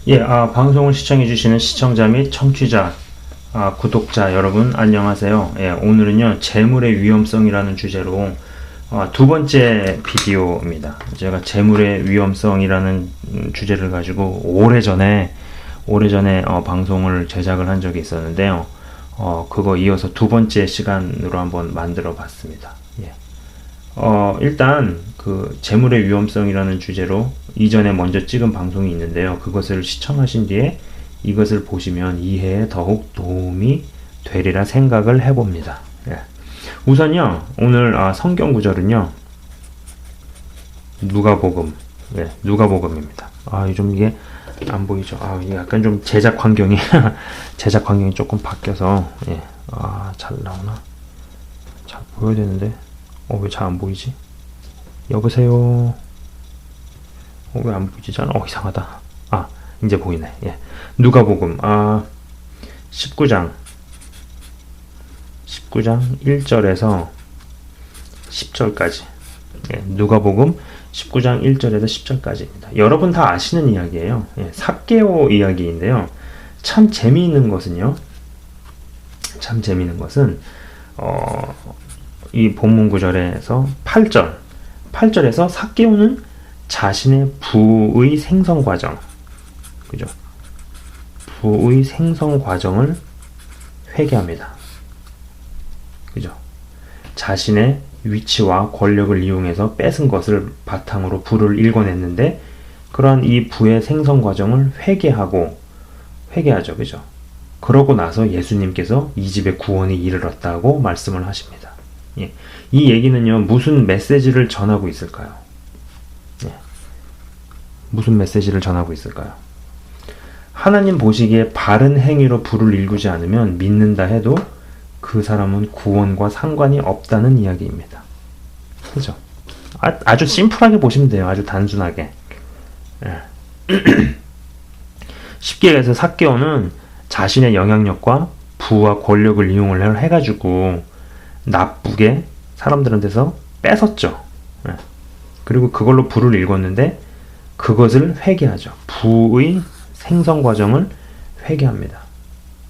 예, 방송을 시청해주시는 시청자 및 청취자, 구독자 여러분 안녕하세요. 예, 오늘은요 재물의 위험성이라는 주제로 두 번째 비디오입니다. 제가 재물의 위험성이라는 주제를 가지고 오래전에 방송을 제작을 한 적이 있었는데요. 그거 이어서 두 번째 시간으로 한번 만들어 봤습니다. 예. 일단 그 재물의 위험성이라는 주제로 이전에 먼저 찍은 방송이 있는데요. 그것을 시청하신 뒤에 이것을 보시면 이해에 더욱 도움이 되리라 생각을 해봅니다. 예. 우선요, 오늘 성경 구절은요, 누가복음, 예, 누가복음입니다. 좀 이게 안 보이죠? 이게 약간 좀 제작 환경이 제작 환경이 조금 바뀌어서, 예, 잘 나오나? 잘 보여야 되는데, 왜 잘 안 보이지? 여보세요? 왜 안 보이지? 이상하다. 이제 보이네. 예. 누가복음, 19장 1절에서 10절까지. 예, 누가복음 19장 1절에서 10절까지입니다. 여러분 다 아시는 이야기예요. 예, 삭개오 이야기인데요. 참 재미있는 것은 이 본문 구절에서 8절에서 삭개오는 자신의 부의 생성 과정, 그죠? 부의 생성 과정을 회개합니다. 그죠? 자신의 위치와 권력을 이용해서 뺏은 것을 바탕으로 부를 일궈냈는데, 그러한 이 부의 생성 과정을 회개하죠. 그죠? 그러고 나서 예수님께서 이 집에 구원이 이르렀다고 말씀을 하십니다. 예. 이 얘기는요, 무슨 메시지를 전하고 있을까요? 예. 무슨 메시지를 전하고 있을까요? 하나님 보시기에 바른 행위로 부를 일구지 않으면 믿는다 해도 그 사람은 구원과 상관이 없다는 이야기입니다. 그죠? 아주 심플하게 보시면 돼요. 아주 단순하게. 예. 쉽게 얘기해서 삭개오는 자신의 영향력과 부와 권력을 이용을 해가지고 나쁘게 사람들한테서 뺏었죠. 예. 그리고 그걸로 부를 일궜는데 그것을 회개하죠. 부의 생성 과정을 회개합니다.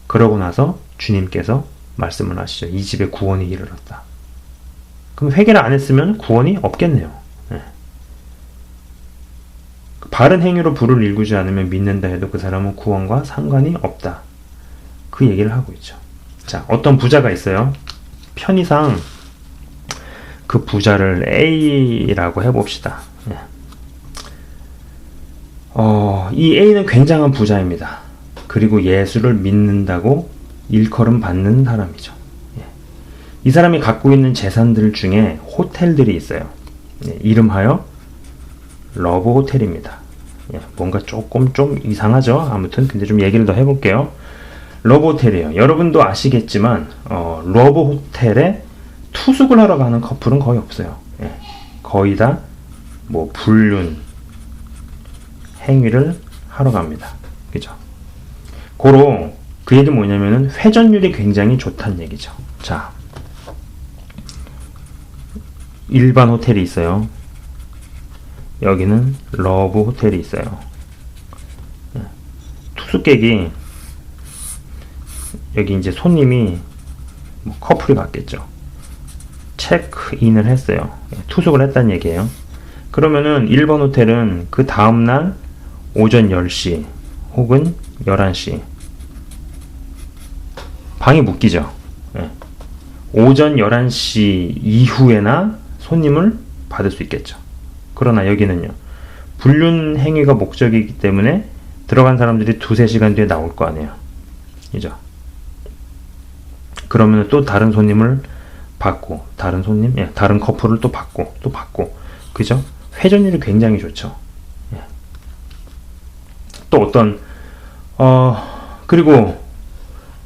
그러고 나서 주님께서 말씀을 하시죠. 이 집에 구원이 이르렀다. 그럼 회개를 안 했으면 구원이 없겠네요. 예. 바른 행위로 부를 일구지 않으면 믿는다 해도 그 사람은 구원과 상관이 없다. 그 얘기를 하고 있죠. 자, 어떤 부자가 있어요. 편의상 그 부자를 A라고 해봅시다. 예. 이 A는 굉장한 부자입니다. 그리고 예수를 믿는다고 일컬음 받는 사람이죠. 예. 이 사람이 갖고 있는 재산들 중에 호텔들이 있어요. 예. 이름하여 러브 호텔입니다. 예. 뭔가 조금 좀 이상하죠. 아무튼 근데 좀 얘기를 더 해볼게요. 러브 호텔이에요. 여러분도 아시겠지만 러브 호텔에 투숙을 하러 가는 커플은 거의 없어요. 예. 거의 다 뭐 불륜 행위를 하러 갑니다. 그죠? 그 얘기 뭐냐면은 회전율이 굉장히 좋다는 얘기죠. 자, 일반 호텔이 있어요. 여기는 러브 호텔이 있어요. 예. 투숙객이 여기 이제 손님이 커플이 갔겠죠. 체크인을 했어요. 투숙을 했다는 얘기예요. 그러면은 1번 호텔은 그 다음날 오전 10시 혹은 11시 방이 묶이죠. 예. 오전 11시 이후에나 손님을 받을 수 있겠죠. 그러나 여기는요, 불륜 행위가 목적이기 때문에 들어간 사람들이 2-3시간 뒤에 나올 거 아니에요. 그죠? 그러면 또 다른 손님을 받고, 다른 커플을 또 받고, 그죠? 회전율이 굉장히 좋죠. 예. 또 그리고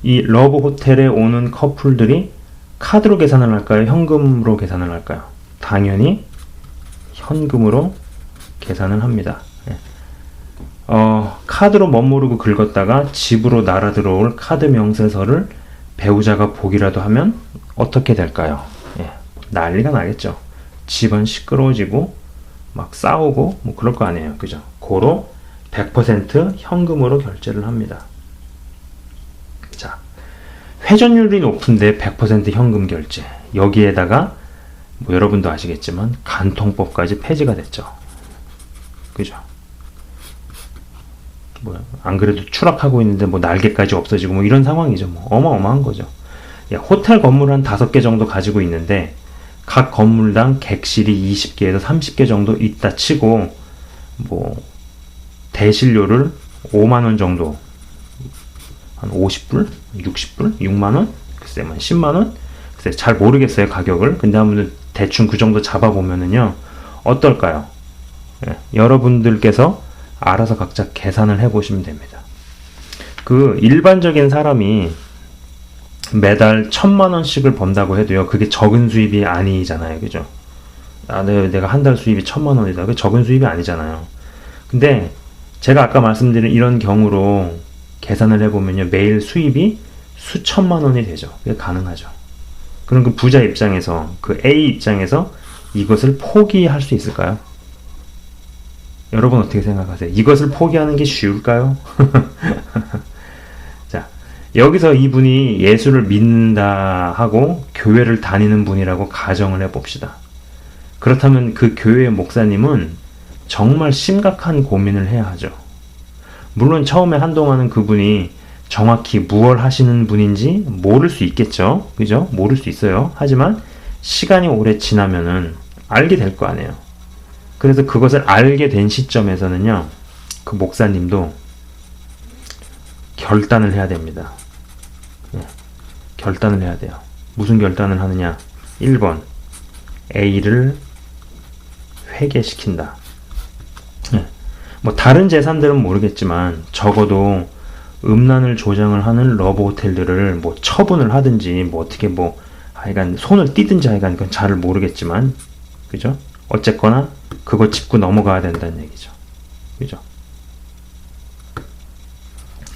이 러브 호텔에 오는 커플들이 카드로 계산을 할까요? 현금으로 계산을 할까요? 당연히 현금으로 계산을 합니다. 예. 카드로 멋모르고 긁었다가 집으로 날아 들어올 카드 명세서를 배우자가 보기라도 하면 어떻게 될까요? 예, 난리가 나겠죠. 집은 시끄러워지고 막 싸우고 뭐 그럴 거 아니에요. 그죠? 고로 100% 현금으로 결제를 합니다. 자, 회전율이 높은데 100% 현금 결제. 여기에다가 뭐 여러분도 아시겠지만 간통법까지 폐지가 됐죠. 그죠? 뭐 안 그래도 추락하고 있는데 뭐 날개까지 없어지고 뭐 이런 상황이죠. 뭐 어마어마한 거죠. 야, 호텔 건물 한 5개 정도 가지고 있는데 각 건물당 객실이 20개에서 30개 정도 있다 치고 뭐 대실료를 5만 원 정도, 한 50불, 60불, 6만 원, 글쎄 한 10만 원, 글쎄 잘 모르겠어요 가격을. 근데 한번 대충 그 정도 잡아보면은요 어떨까요? 예, 여러분들께서 알아서 각자 계산을 해보시면 됩니다. 그 일반적인 사람이 매달 1,000만 원씩을 번다고 해도요 그게 적은 수입이 아니잖아요, 그죠? 내가 한 달 수입이 1,000만 원이다. 그게 적은 수입이 아니잖아요. 근데 제가 아까 말씀드린 이런 경우로 계산을 해보면요 매일 수입이 수천만 원이 되죠. 그게 가능하죠. 그럼 그 부자 입장에서, 그 A 입장에서 이것을 포기할 수 있을까요? 여러분 어떻게 생각하세요? 이것을 포기하는 게 쉬울까요? 자, 여기서 이분이 예수를 믿는다 하고 교회를 다니는 분이라고 가정을 해봅시다. 그렇다면 그 교회의 목사님은 정말 심각한 고민을 해야 하죠. 물론 처음에 한동안은 그분이 정확히 무엇을 하시는 분인지 모를 수 있겠죠. 그죠? 모를 수 있어요. 하지만 시간이 오래 지나면은 알게 될 거 아니에요. 그래서 그것을 알게 된 시점에서는요, 그 목사님도 결단을 해야 됩니다. 결단을 해야 돼요. 무슨 결단을 하느냐? 1번, A를 회개시킨다. 뭐 다른 재산들은 모르겠지만 적어도 음란을 조장을 하는 러브 호텔들을 뭐 처분을 하든지 뭐 어떻게 뭐 하여간 손을 띄든지 하여간 그건 잘 모르겠지만, 그죠? 어쨌거나 그거 짚고 넘어가야 된다는 얘기죠. 그죠?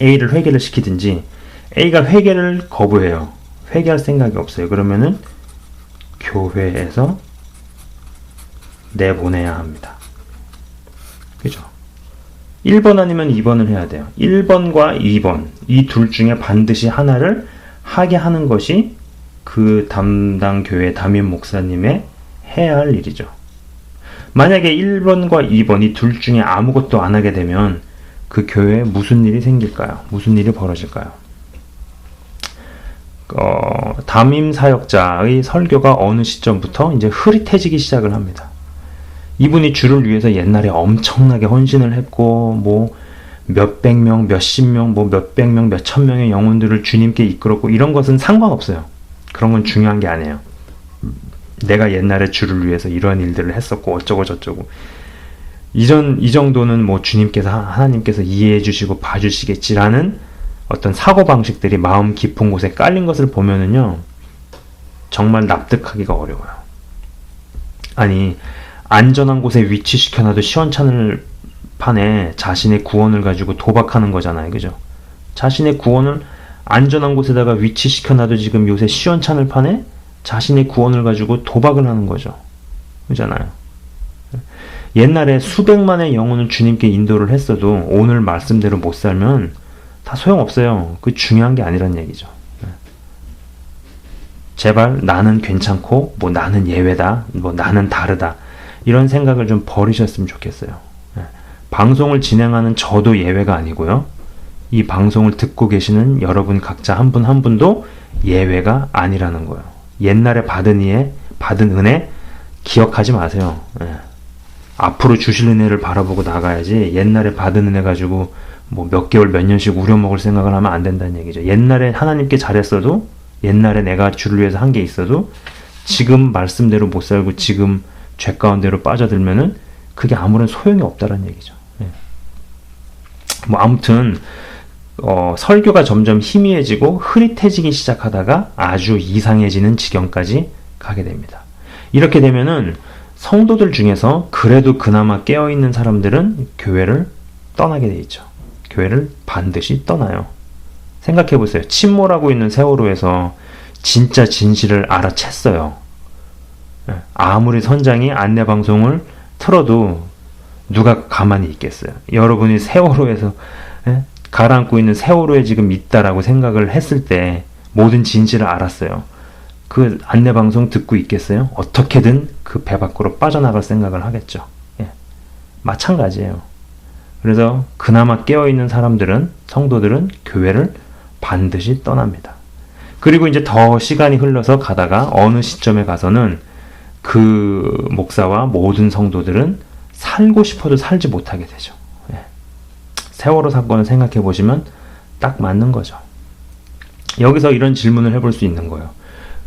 A를 회개를 시키든지, A가 회개를 거부해요. 회개할 생각이 없어요. 그러면은 교회에서 내보내야 합니다. 그죠? 1번 아니면 2번을 해야 돼요. 1번과 2번, 이 둘 중에 반드시 하나를 하게 하는 것이 그 담당 교회 담임 목사님의 해야 할 일이죠. 만약에 1번과 2번 이 둘 중에 아무것도 안 하게 되면 그 교회에 무슨 일이 생길까요? 무슨 일이 벌어질까요? 담임 사역자의 설교가 어느 시점부터 이제 흐릿해지기 시작을 합니다. 이분이 주를 위해서 옛날에 엄청나게 헌신을 했고, 뭐 몇백 명, 몇십 명, 뭐 몇백 명, 몇천 명의 영혼들을 주님께 이끌었고, 이런 것은 상관없어요. 그런 건 중요한 게 아니에요. 내가 옛날에 주를 위해서 이런 일들을 했었고 어쩌고 저쩌고, 이 정도는 뭐 주님께서, 하나님께서 이해해 주시고 봐주시겠지라는 어떤 사고방식들이 마음 깊은 곳에 깔린 것을 보면은요 정말 납득하기가 어려워요. 아니, 안전한 곳에 위치시켜놔도 시원찮을 판에 자신의 구원을 가지고 도박하는 거잖아요. 그죠? 자신의 구원을 안전한 곳에다가 위치시켜놔도 지금 요새 시원찮을 판에 자신의 구원을 가지고 도박을 하는 거죠. 그잖아요. 옛날에 수백만의 영혼을 주님께 인도를 했어도 오늘 말씀대로 못 살면 다 소용없어요. 그 중요한 게 아니란 얘기죠. 제발 나는 괜찮고 뭐 나는 예외다, 뭐 나는 다르다, 이런 생각을 좀 버리셨으면 좋겠어요. 방송을 진행하는 저도 예외가 아니고요. 이 방송을 듣고 계시는 여러분 각자 한 분 한 분도 예외가 아니라는 거예요. 옛날에 받은 은혜 기억하지 마세요. 앞으로 주실 은혜를 바라보고 나가야지, 옛날에 받은 은혜 가지고 뭐 몇 개월 몇 년씩 우려먹을 생각을 하면 안 된다는 얘기죠. 옛날에 하나님께 잘했어도, 옛날에 내가 주를 위해서 한 게 있어도 지금 말씀대로 못 살고 지금 죄 가운데로 빠져들면은 그게 아무런 소용이 없다는 얘기죠. 뭐 아무튼 설교가 점점 희미해지고 흐릿해지기 시작하다가 아주 이상해지는 지경까지 가게 됩니다. 이렇게 되면은 성도들 중에서 그래도 그나마 깨어있는 사람들은 교회를 떠나게 돼 있죠. 교회를 반드시 떠나요. 생각해보세요. 침몰하고 있는 세월호에서 진짜 진실을 알아챘어요. 아무리 선장이 안내방송을 틀어도 누가 가만히 있겠어요? 여러분이 세월호에서 가라앉고 있는 세월호에 지금 있다라고 생각을 했을 때 모든 진실을 알았어요. 그 안내방송 듣고 있겠어요? 어떻게든 그 배 밖으로 빠져나갈 생각을 하겠죠. 마찬가지예요. 그래서 그나마 깨어있는 사람들은, 성도들은 교회를 반드시 떠납니다. 그리고 이제 더 시간이 흘러서 가다가 어느 시점에 가서는 그 목사와 모든 성도들은 살고 싶어도 살지 못하게 되죠. 세월호 사건을 생각해 보시면 딱 맞는 거죠. 여기서 이런 질문을 해볼 수 있는 거예요.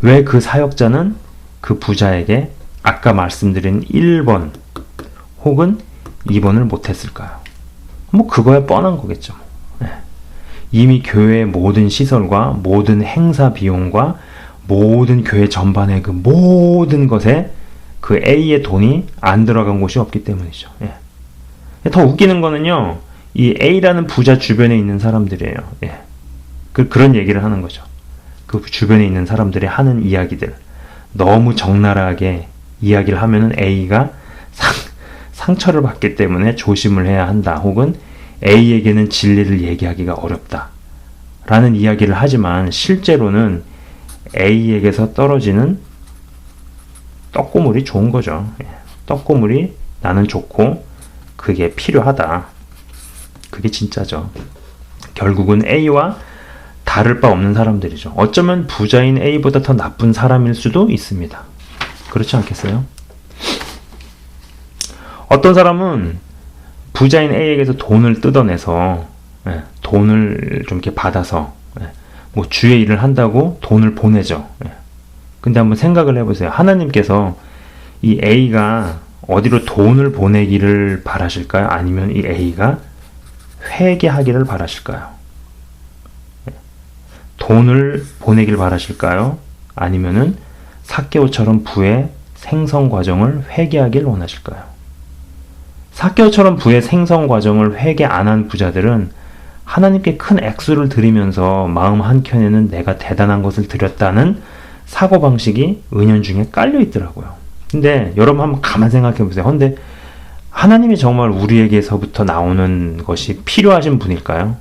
왜 그 사역자는 그 부자에게 아까 말씀드린 1번 혹은 2번을 못했을까요? 뭐 그거야 뻔한 거겠죠. 이미 교회의 모든 시설과 모든 행사 비용과 모든 교회 전반의 그 모든 것에 그 A의 돈이 안 들어간 곳이 없기 때문이죠. 더 웃기는 거는요, 이 A라는 부자 주변에 있는 사람들이에요. 그런 얘기를 하는 거죠. 그 주변에 있는 사람들이 하는 이야기들, 너무 적나라하게 이야기를 하면은 A가 상처를 받기 때문에 조심을 해야 한다. 혹은 A에게는 진리를 얘기하기가 어렵다. 라는 이야기를 하지만 실제로는 A에게서 떨어지는 떡고물이 좋은 거죠. 떡고물이 나는 좋고 그게 필요하다. 그게 진짜죠. 결국은 A와 다를 바 없는 사람들이죠. 어쩌면 부자인 A보다 더 나쁜 사람일 수도 있습니다. 그렇지 않겠어요? 어떤 사람은 부자인 A에게서 돈을 뜯어내서 돈을 좀 이렇게 받아서 뭐 주의 일을 한다고 돈을 보내죠. 근데 한번 생각을 해보세요. 하나님께서 이 A가 어디로 돈을 보내기를 바라실까요? 아니면 이 A가 회개하기를 바라실까요? 돈을 보내길 바라실까요? 아니면은 삭개오처럼 부의 생성 과정을 회개하길 원하실까요? 삭개오처럼 부의 생성 과정을 회개 안 한 부자들은 하나님께 큰 액수를 드리면서 마음 한켠에는 내가 대단한 것을 드렸다는 사고방식이 은연중에 깔려 있더라고요. 근데 여러분 한번 가만 생각해 보세요. 근데 하나님이 정말 우리에게서부터 나오는 것이 필요하신 분일까요?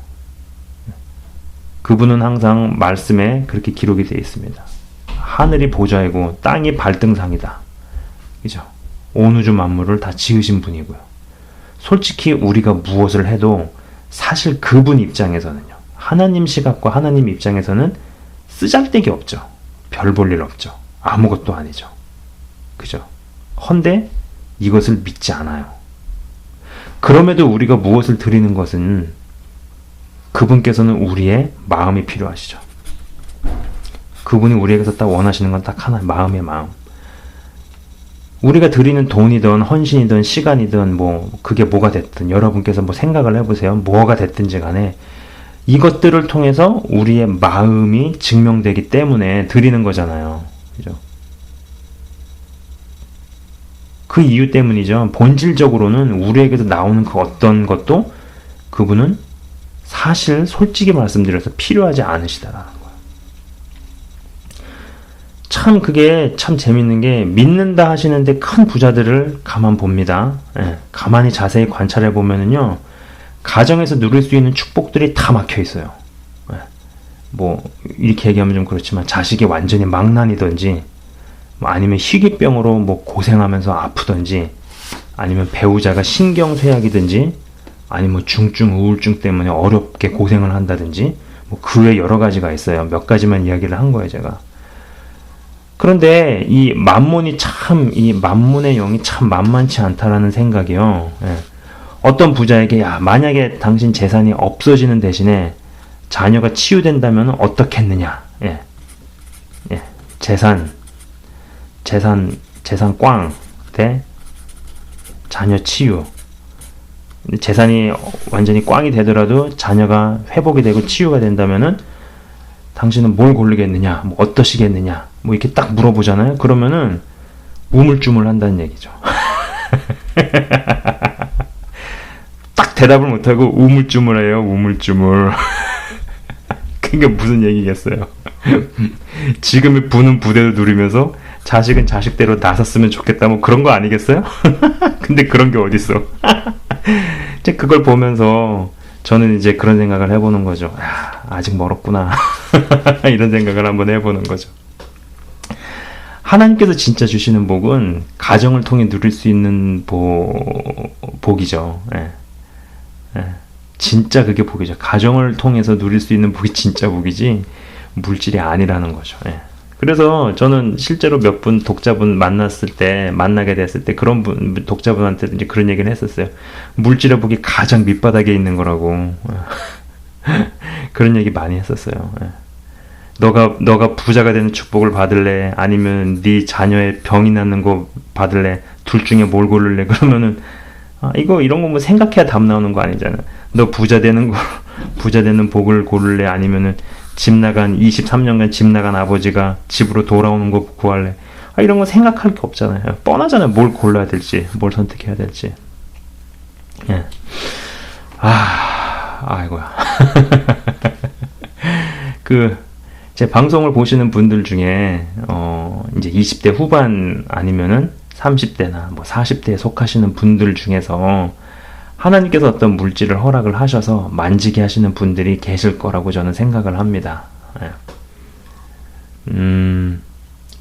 그분은 항상 말씀에 그렇게 기록이 되어 있습니다. 하늘이 보좌이고 땅이 발등상이다. 그죠? 온 우주 만물을 다 지으신 분이고요. 솔직히 우리가 무엇을 해도 사실 그분 입장에서는요. 하나님 시각과 하나님 입장에서는 쓰잘데기 없죠. 별 볼 일 없죠. 아무것도 아니죠. 그죠? 헌데 이것을 믿지 않아요. 그럼에도 우리가 무엇을 드리는 것은 그분께서는 우리의 마음이 필요하시죠. 그분이 우리에게서 딱 원하시는 건 딱 하나, 마음의 마음. 우리가 드리는 돈이든 헌신이든 시간이든 뭐 그게 뭐가 됐든 여러분께서 뭐 생각을 해보세요. 뭐가 됐든지 간에 이것들을 통해서 우리의 마음이 증명되기 때문에 드리는 거잖아요. 그죠? 그 이유 때문이죠. 본질적으로는 우리에게서 나오는 그 어떤 것도 그분은 사실 솔직히 말씀드려서 필요하지 않으시다라는 거예요. 참 그게 참 재밌는 게 믿는다 하시는데 큰 부자들을 가만 봅니다. 가만히 자세히 관찰해 보면은요. 가정에서 누릴 수 있는 축복들이 다 막혀 있어요. 뭐 이렇게 얘기하면 좀 그렇지만 자식이 완전히 망난이든지 뭐 아니면 희귀병으로 뭐 고생하면서 아프든지 아니면 배우자가 신경쇠약이든지 아니면 중증 우울증 때문에 어렵게 고생을 한다든지 뭐 그 외 여러 가지가 있어요. 몇 가지만 이야기를 한 거예요, 제가. 그런데 이 만문의 영이 참 만만치 않다라는 생각이요. 어떤 부자에게 야, 만약에 당신 재산이 없어지는 대신에 자녀가 치유된다면 어떻겠느냐? 재산 꽝 대 자녀 치유. 재산이 완전히 꽝이 되더라도 자녀가 회복이 되고 치유가 된다면은 당신은 뭘 고르겠느냐? 뭐 어떠시겠느냐? 뭐 이렇게 딱 물어보잖아요. 그러면은 우물쭈물 한다는 얘기죠. 딱 대답을 못하고 우물쭈물해요. 우물쭈물. 그게 무슨 얘기겠어요? 지금의 부는 부대를 누리면서 자식은 자식대로 나섰으면 좋겠다 뭐 그런 거 아니겠어요? 근데 그런 게 어딨어. 이제 그걸 보면서 저는 이제 그런 생각을 해보는 거죠. 야, 아직 멀었구나. 이런 생각을 한번 해보는 거죠. 하나님께서 진짜 주시는 복은 가정을 통해 누릴 수 있는 복이죠. 예. 예. 진짜 그게 복이죠. 가정을 통해서 누릴 수 있는 복이 진짜 복이지 물질이 아니라는 거죠. 예. 그래서 저는 실제로 몇 분 독자분 만나게 됐을 때 그런 독자분한테 이제 그런 얘기를 했었어요. 물질의 복이 가장 밑바닥에 있는 거라고. 그런 얘기 많이 했었어요. 예. 너가 부자가 되는 축복을 받을래? 아니면 네 자녀의 병이 낫는 거 받을래? 둘 중에 뭘 고를래? 그러면은 이런 거 뭐 생각해야 답 나오는 거 아니잖아. 너 부자 되는 복을 고를래? 아니면은 23년간 집 나간 아버지가 집으로 돌아오는 거 구할래? 이런 거 생각할 게 없잖아요. 뻔하잖아요. 뭘 골라야 될지, 뭘 선택해야 될지. 예. 아이고야. 제 방송을 보시는 분들 중에, 이제 20대 후반 아니면은 30대나 뭐 40대에 속하시는 분들 중에서 하나님께서 어떤 물질을 허락을 하셔서 만지게 하시는 분들이 계실 거라고 저는 생각을 합니다. 예.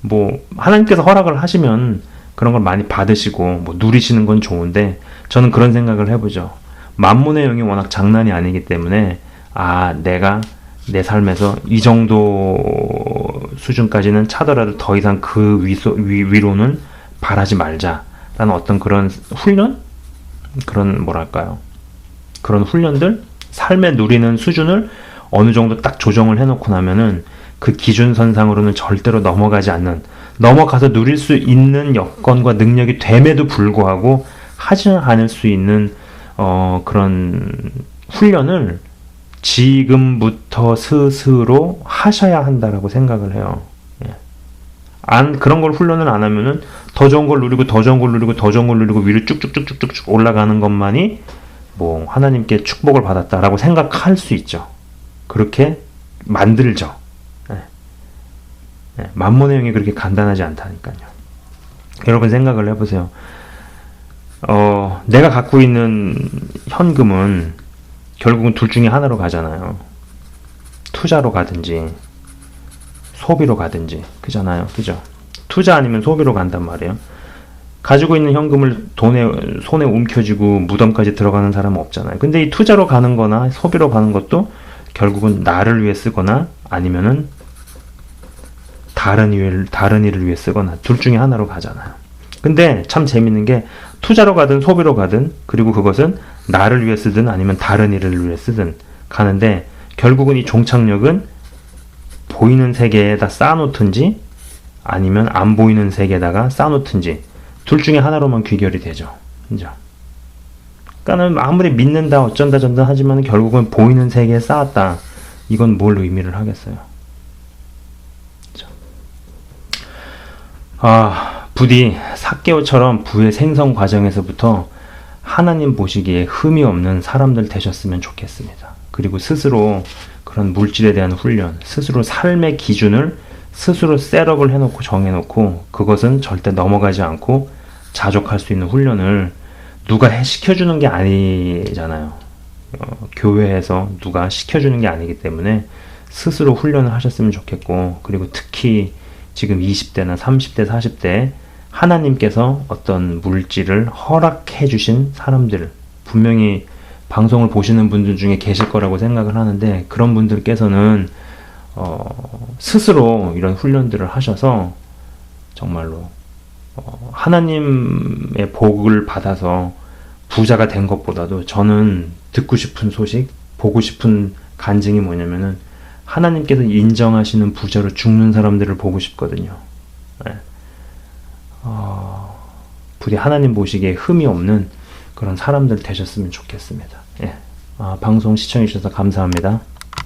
뭐, 하나님께서 허락을 하시면 그런 걸 많이 받으시고, 뭐, 누리시는 건 좋은데, 저는 그런 생각을 해보죠. 만문의 영이 워낙 장난이 아니기 때문에, 내가 내 삶에서 이 정도 수준까지는 차더라도 더 이상 그 위로는 바라지 말자라는 어떤 그런 훈련? 그런 그런 훈련들? 삶에 누리는 수준을 어느 정도 딱 조정을 해놓고 나면은 그 기준선상으로는 절대로 넘어가서 누릴 수 있는 여건과 능력이 됨에도 불구하고 하지 않을 수 있는 그런 훈련을 지금부터 스스로 하셔야 한다라고 생각을 해요. 예. 그런 걸 훈련을 안 하면은 더 좋은 걸 누리고 더 좋은 걸 누리고 더 좋은 걸 누리고 위로 쭉쭉쭉쭉쭉 올라가는 것만이 뭐 하나님께 축복을 받았다라고 생각할 수 있죠. 그렇게 만들죠. 예. 예. 만문의 영이 그렇게 간단하지 않다니까요. 여러분 생각을 해보세요. 내가 갖고 있는 현금은 결국은 둘 중에 하나로 가잖아요. 투자로 가든지 소비로 가든지 그잖아요. 그죠? 투자 아니면 소비로 간단 말이에요. 가지고 있는 현금을 손에 움켜쥐고 무덤까지 들어가는 사람은 없잖아요. 근데 이 투자로 가는 거나 소비로 가는 것도 결국은 나를 위해 쓰거나 아니면은 다른 일을 위해 쓰거나 둘 중에 하나로 가잖아요. 근데 참 재밌는 게 투자로 가든 소비로 가든 그리고 그것은 나를 위해 쓰든 아니면 다른 일을 위해 쓰든 가는데 결국은 이 종착역은 보이는 세계에다 쌓아놓든지 아니면 안 보이는 세계에다가 쌓아놓든지 둘 중에 하나로만 귀결이 되죠. 그죠? 그러니까 아무리 믿는다 어쩐다 전다 하지만 결국은 보이는 세계에 쌓았다. 이건 뭘 의미를 하겠어요. 그죠? 부디 삭개오처럼 부의 생성 과정에서부터 하나님 보시기에 흠이 없는 사람들 되셨으면 좋겠습니다. 그리고 스스로 그런 물질에 대한 훈련, 스스로 삶의 기준을 스스로 셋업을 해놓고 정해놓고 그것은 절대 넘어가지 않고 자족할 수 있는 훈련을 누가 시켜주는 게 아니잖아요. 교회에서 누가 시켜주는 게 아니기 때문에 스스로 훈련을 하셨으면 좋겠고 그리고 특히 지금 20대나 30대, 40대 하나님께서 어떤 물질을 허락해 주신 사람들 분명히 방송을 보시는 분들 중에 계실 거라고 생각을 하는데 그런 분들께서는 스스로 이런 훈련들을 하셔서 정말로 하나님의 복을 받아서 부자가 된 것보다도 저는 듣고 싶은 소식, 보고 싶은 간증이 뭐냐면은 하나님께서 인정하시는 부자로 죽는 사람들을 보고 싶거든요. 네. 부디 하나님 보시기에 흠이 없는 그런 사람들 되셨으면 좋겠습니다. 예. 방송 시청해 주셔서 감사합니다.